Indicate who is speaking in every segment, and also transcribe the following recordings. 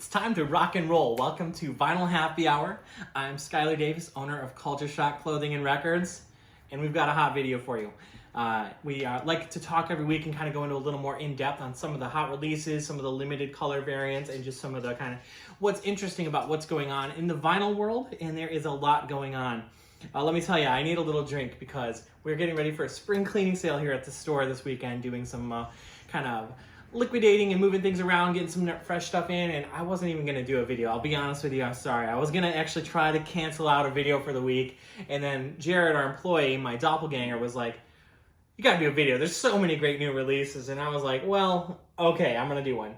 Speaker 1: It's time to rock and roll. Welcome to Vinyl Happy Hour. I'm Skyler Davis, owner of Culture Shock Clothing and Records, and we've got a hot video for you. We like to talk every week and kind of go into a little more in-depth on some of the hot releases, some of the limited color variants, and just some of the kind of what's interesting about what's going on in the vinyl world, and there is a lot going on. Let me tell you, I need a little drink because we're getting ready for a spring cleaning sale here at the store this weekend, doing some kind of liquidating and moving things around, getting some fresh stuff in, and I wasn't even gonna do a video. I'll be honest with you, I'm sorry. I was gonna actually try to cancel out a video for the week, and then Jared, our employee, my doppelganger, was like, you gotta do a video. There's so many great new releases, and I was like, well, okay, I'm gonna do one.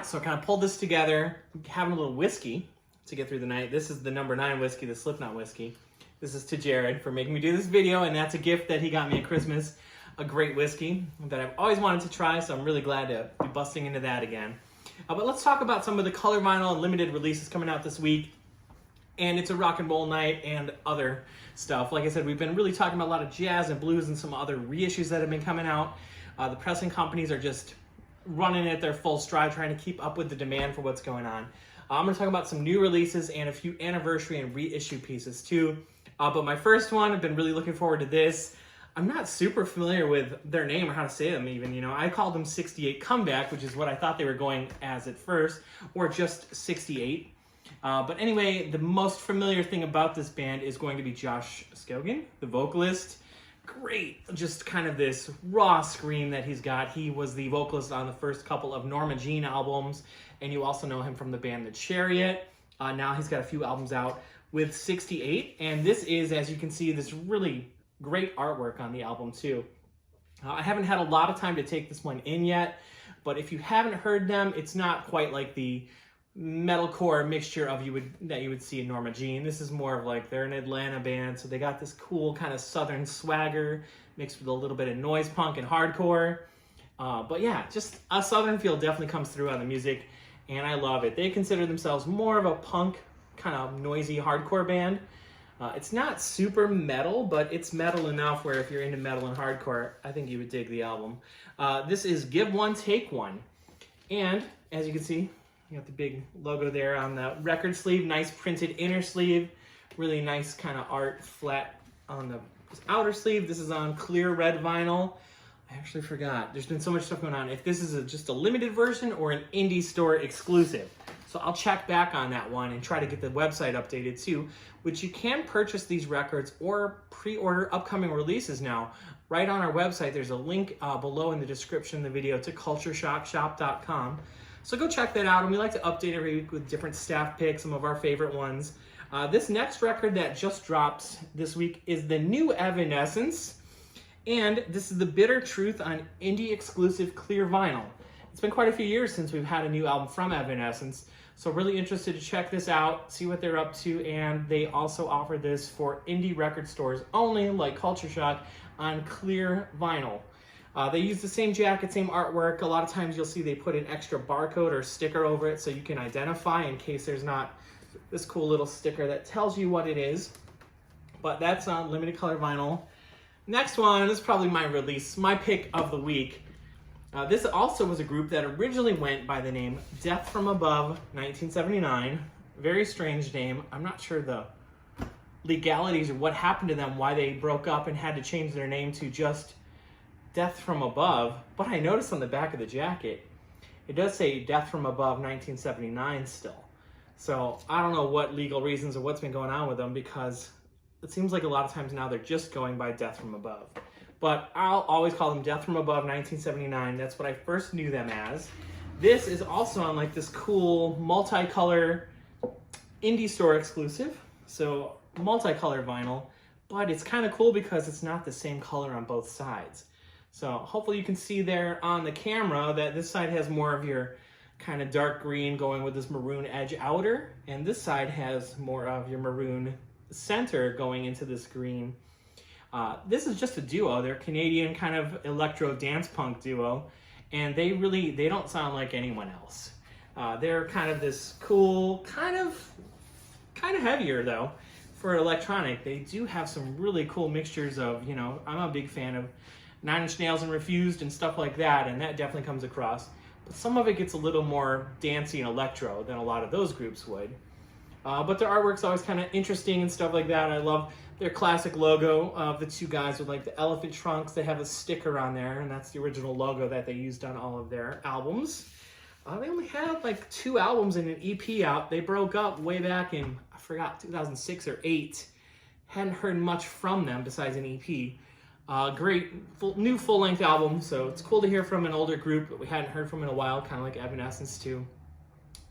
Speaker 1: So I kind of pulled this together, having a little whiskey to get through the night. This is the number 9 whiskey, the Slipknot whiskey. This is to Jared for making me do this video, and that's a gift that he got me at Christmas. A great whiskey that I've always wanted to try, so I'm really glad to be busting into that again. But let's talk about some of the color vinyl and limited releases coming out this week. And it's a rock and roll night and other stuff. Like I said, we've been really talking about a lot of jazz and blues and some other reissues that have been coming out. The pressing companies are just running at their full stride, trying to keep up with the demand for what's going on. I'm going to talk about some new releases and a few anniversary and reissue pieces too. But my first one, I've been really looking forward to this. I'm not super familiar with their name or how to say them even, you know. I called them 68 Comeback, which is what I thought they were going as at first, or just 68. But anyway, the most familiar thing about this band is going to be Josh Scogin, the vocalist. Great, just kind of this raw scream that he's got. He was the vocalist on the first couple of Norma Jean albums, and you also know him from the band The Chariot. Now he's got a few albums out with 68, and this is, as you can see, this really great artwork on the album too. I haven't had a lot of time to take this one in yet, but if you haven't heard them, it's not quite like the metalcore mixture of that you would see in Norma Jean. This is more of like, they're an Atlanta band, so they got this cool kind of southern swagger mixed with a little bit of noise punk and hardcore. But yeah, just a southern feel definitely comes through on the music, and I love it. They consider themselves more of a punk, kind of noisy hardcore band. It's not super metal, but it's metal enough where if you're into metal and hardcore, I think you would dig the album. This is Give One, Take One. And as you can see, you got the big logo there on the record sleeve, nice printed inner sleeve, really nice kind of art flat on the outer sleeve. This is on clear red vinyl. I actually forgot. There's been so much stuff going on. If this is just a limited version or an indie store exclusive. So I'll check back on that one and try to get the website updated too, which you can purchase these records or pre-order upcoming releases now. Right on our website, there's a link below in the description of the video to cultureshockshop.com. So go check that out, and we like to update every week with different staff picks, some of our favorite ones. This next record that just dropped this week is the new Evanescence, and this is the Bitter Truth on Indie Exclusive Clear Vinyl. It's been quite a few years since we've had a new album from Evanescence, so really interested to check this out, see what they're up to, and they also offer this for indie record stores only, like Culture Shock, on clear vinyl. They use the same jacket, same artwork. A lot of times you'll see they put an extra barcode or sticker over it so you can identify in case there's not this cool little sticker that tells you what it is. But that's on limited color vinyl. Next one, this is probably my release, my pick of the week. This also was a group that originally went by the name Death From Above 1979. Very strange name. I'm not sure the legalities or what happened to them, why they broke up and had to change their name to just Death From Above. But I noticed on the back of the jacket, it does say Death From Above 1979 still. So I don't know what legal reasons or what's been going on with them, because it seems like a lot of times now they're just going by Death From Above. But I'll always call them Death From Above 1979. That's what I first knew them as. This is also on like this cool multicolor indie store exclusive. So multicolor vinyl, but it's kind of cool because it's not the same color on both sides. So hopefully you can see there on the camera that this side has more of your kind of dark green going with this maroon edge outer, and this side has more of your maroon center going into this green. This is just a duo. They're a Canadian kind of electro dance punk duo, and they don't sound like anyone else. They're kind of this cool, kind of heavier though for electronic. They do have some really cool mixtures of, you know, I'm a big fan of Nine Inch Nails and Refused and stuff like that, and that definitely comes across. but some of it gets a little more dancey and electro than a lot of those groups would. But their artwork's always kind of interesting and stuff like that. I love their classic logo of the two guys with like the elephant trunks. They have a sticker on there, and that's the original logo that they used on all of their albums. They only had like 2 albums and an EP out. They broke up way back in, I forgot, 2006 or 8. Hadn't heard much from them besides an EP. Great new full-length album, so it's cool to hear from an older group that we hadn't heard from in a while, kind of like Evanescence too.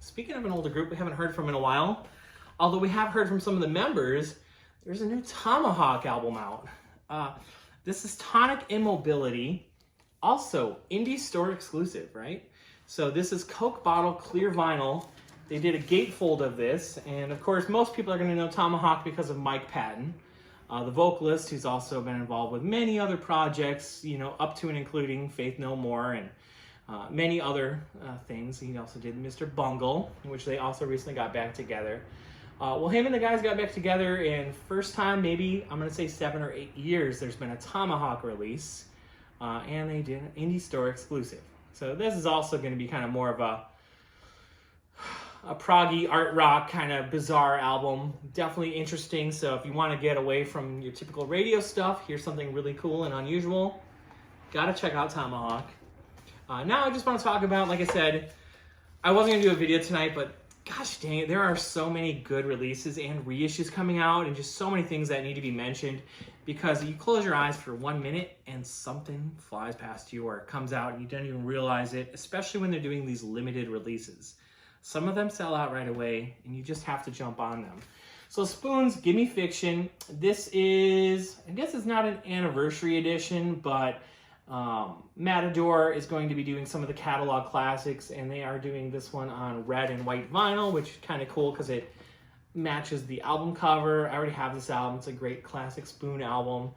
Speaker 1: Speaking of an older group we haven't heard from in a while, although we have heard from some of the members, there's a new Tomahwk album out. This is Tonic Immobility, also indie store exclusive, right? So this is Coke bottle clear vinyl. They did a gatefold of this, and of course most people are going to know Tomahwk because of Mike Patton, the vocalist who's also been involved with many other projects, you know, up to and including Faith No More and many other things. He also did Mr. Bungle, which they also recently got back together. Well, him and the guys got back together, and first time, maybe, I'm going to say 7 or 8 years, there's been a Tomahwk release, and they did an indie store exclusive. So this is also going to be kind of more of a proggy art rock kind of bizarre album. Definitely interesting, so if you want to get away from your typical radio stuff, here's something really cool and unusual. Gotta check out Tomahwk. Now I just want to talk about, like I said, I wasn't going to do a video tonight, but gosh dang it, there are so many good releases and reissues coming out and just so many things that need to be mentioned, because you close your eyes for 1 minute and something flies past you or it comes out and you don't even realize it, especially when they're doing these limited releases. Some of them sell out right away and you just have to jump on them. So Spoon's Gimme Fiction, this is, I guess it's not an anniversary edition, but Matador is going to be doing some of the catalog classics, and they are doing this one on red and white vinyl, which is kind of cool because it matches the album cover. I already have this album. It's a great classic Spoon album,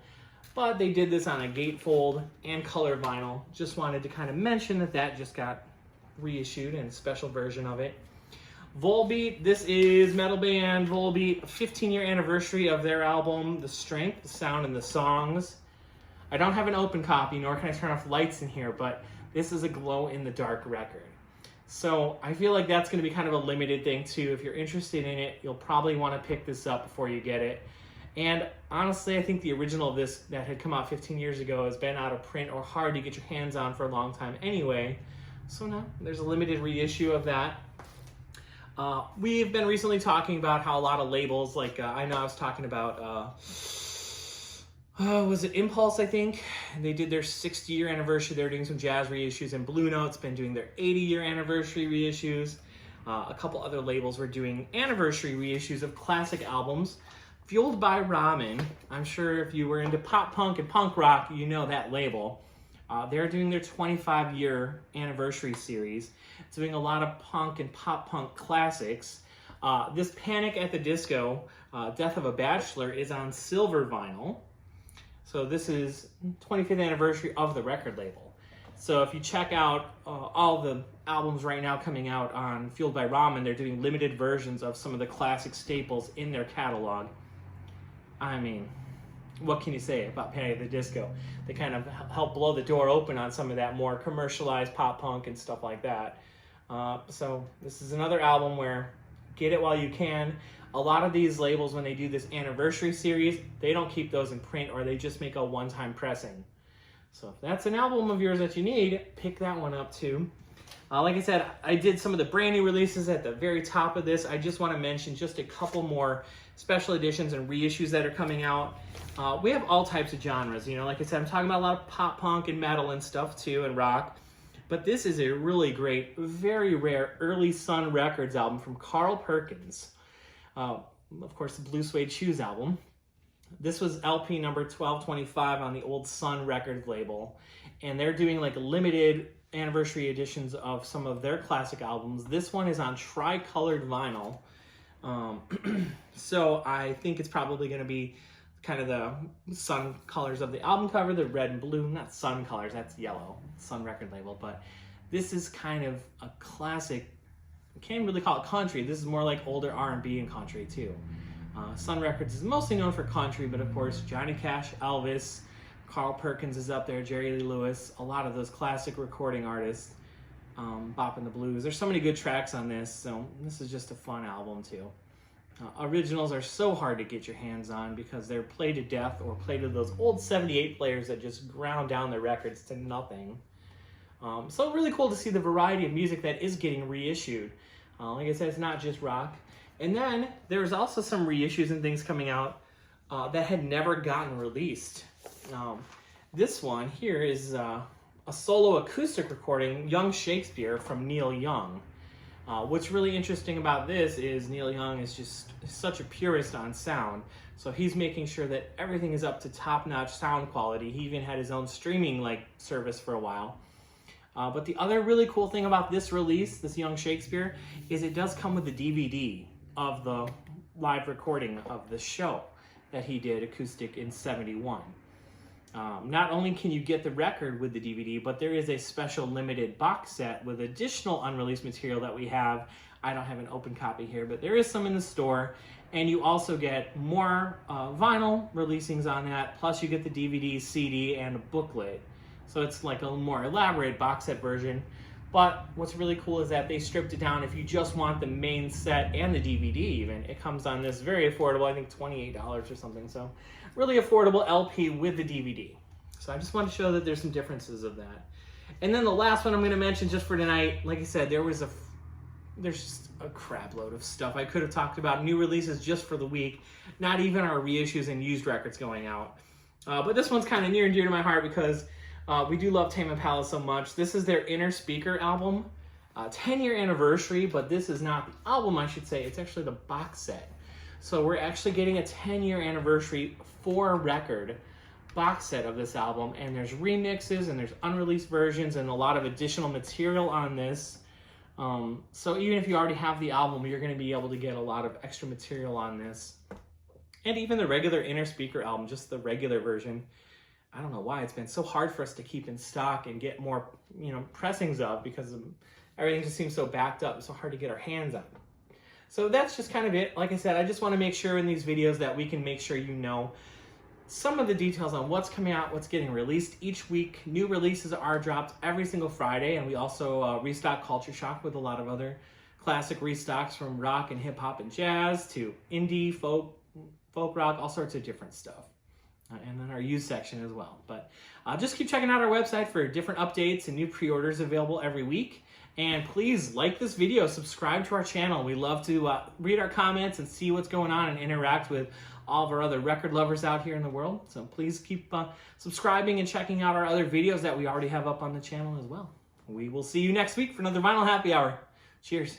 Speaker 1: but they did this on a gatefold and color vinyl. Just wanted to kind of mention that that just got reissued in a special version of it. Volbeat, this is metal band Volbeat, a 15-year anniversary of their album, The Strength, The Sound, and The Songs. I don't have an open copy, nor can I turn off lights in here, but this is a glow-in-the-dark record. So I feel like that's going to be kind of a limited thing too. If you're interested in it, you'll probably want to pick this up before you get it. And honestly, I think the original of this that had come out 15 years ago has been out of print or hard to get your hands on for a long time anyway. So now there's a limited reissue of that. We've been recently talking about how a lot of labels, like I know I was talking about... was it Impulse, I think? They did their 60-year anniversary. They were doing some jazz reissues, and Blue Note's been doing their 80-year anniversary reissues. A couple other labels were doing anniversary reissues of classic albums. Fueled by Ramen, I'm sure if you were into pop punk and punk rock, you know that label. They're doing their 25-year anniversary series. It's doing a lot of punk and pop punk classics. This Panic at the Disco, Death of a Bachelor, is on silver vinyl. So this is 25th anniversary of the record label. So if you check out all the albums right now coming out on Fueled by Ramen, they're doing limited versions of some of the classic staples in their catalog. I mean, what can you say about Panic at the Disco? They kind of help blow the door open on some of that more commercialized pop punk and stuff like that. So this is another album where get it while you can. A lot of these labels, when they do this anniversary series, they don't keep those in print, or they just make a one-time pressing. So if that's an album of yours that you need, pick that one up too. Like I said, I did some of the brand new releases at the very top of this. I just want to mention just a couple more special editions and reissues that are coming out. We have all types of genres. You know, like I said, I'm talking about a lot of pop punk and metal and stuff too, and rock. But this is a really great, very rare early Sun Records album from Carl Perkins. Of course, the Blue Suede Shoes album. This was LP number 1225 on the old Sun Records label. And they're doing like limited anniversary editions of some of their classic albums. This one is on tri-colored vinyl. So I think it's probably going to be kind of the sun colors of the album cover, the red and blue. Not sun colors, that's yellow, Sun record label. But this is kind of a classic. I can't really call it country. This is more like older R&B and country too. Sun Records is mostly known for country, but of course Johnny Cash, Elvis, Carl Perkins is up there, Jerry Lee Lewis, a lot of those classic recording artists. Bop in the Blues. There's so many good tracks on this, so this is just a fun album too. Originals are so hard to get your hands on because they're played to death or played to those old 78 players that just ground down their records to nothing. So really cool to see the variety of music that is getting reissued. Like I said, it's not just rock. And then there's also some reissues and things coming out that had never gotten released. This one here is a solo acoustic recording, Young Shakespeare, from Neil Young. What's really interesting about this is Neil Young is just such a purist on sound. So he's making sure that everything is up to top-notch sound quality. He even had his own streaming service for a while. But the other really cool thing about this release, this Young Shakespeare, is it does come with the DVD of the live recording of the show that he did acoustic in '71. Not only can you get the record with the DVD, but there is a special limited box set with additional unreleased material that we have. I don't have an open copy here, but there is some in the store. And you also get more vinyl releasings on that, plus you get the DVD, CD, and a booklet. So it's like a more elaborate box set version. But what's really cool is that they stripped it down. If you just want the main set and the DVD even, it comes on this very affordable, I think $28 or something. So really affordable LP with the DVD. So I just want to show that there's some differences of that. And then the last one I'm going to mention just for tonight, like I said, there's just a crap load of stuff I could have talked about. New releases just for the week, not even our reissues and used records going out. But this one's kind of near and dear to my heart because we do love Tame Impala so much. This is their Inner Speaker album, 10-year anniversary, but this is not the album, I should say. It's actually the box set. So we're actually getting a 10-year anniversary 4-record box set of this album, and there's remixes and there's unreleased versions and a lot of additional material on this. So even if you already have the album, you're going to be able to get a lot of extra material on this. And even the regular Inner Speaker album, just the regular version, I don't know why it's been so hard for us to keep in stock and get more, pressings of, because everything just seems so backed up and so hard to get our hands on. So that's just kind of it. Like I said, I just want to make sure in these videos that we can make sure you know some of the details on what's coming out, what's getting released each week. New releases are dropped every single Friday, and we also restock Culture Shock with a lot of other classic restocks, from rock and hip hop and jazz to indie, folk rock, all sorts of different stuff. And then our used section as well. But just keep checking out our website for different updates and new pre-orders available every week. And please like this video, subscribe to our channel. We love to read our comments and see what's going on and interact with all of our other record lovers out here in the world. So please keep subscribing and checking out our other videos that we already have up on the channel as well. We will see you next week for another Vinyl Happy Hour. Cheers.